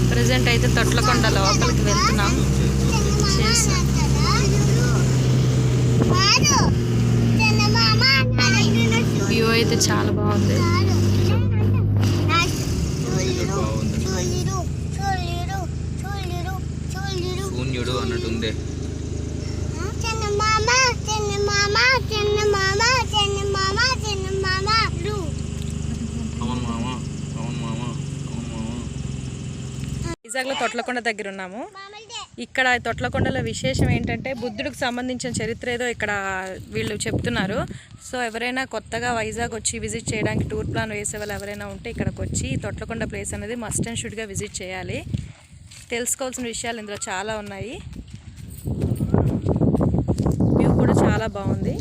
Present అయితే తొట్లకొండ లోపలికి వెళ్తున్నాం. వ్యూ అయితే చాలా బాగుంది. శూన్యుడు అన్నట్టుంది. వైజాగ్లో తొట్లకొండ దగ్గర ఉన్నాము. ఇక్కడ తొట్లకొండలో విశేషం ఏంటంటే బుద్ధుడికి సంబంధించిన చరిత్ర ఏదో ఇక్కడ వీళ్ళు చెప్తున్నారు. సో ఎవరైనా కొత్తగా వైజాగ్ వచ్చి విజిట్ చేయడానికి టూర్ ప్లాన్ వేసే వాళ్ళు ఎవరైనా ఉంటే ఇక్కడికి వచ్చి తొట్లకొండ ప్లేస్ అనేది మస్ట్ అండ్ షుడ్గా విజిట్ చేయాలి. తెలుసుకోవాల్సిన విషయాలు ఇందులో చాలా ఉన్నాయి. వ్యూ కూడా చాలా బాగుంది.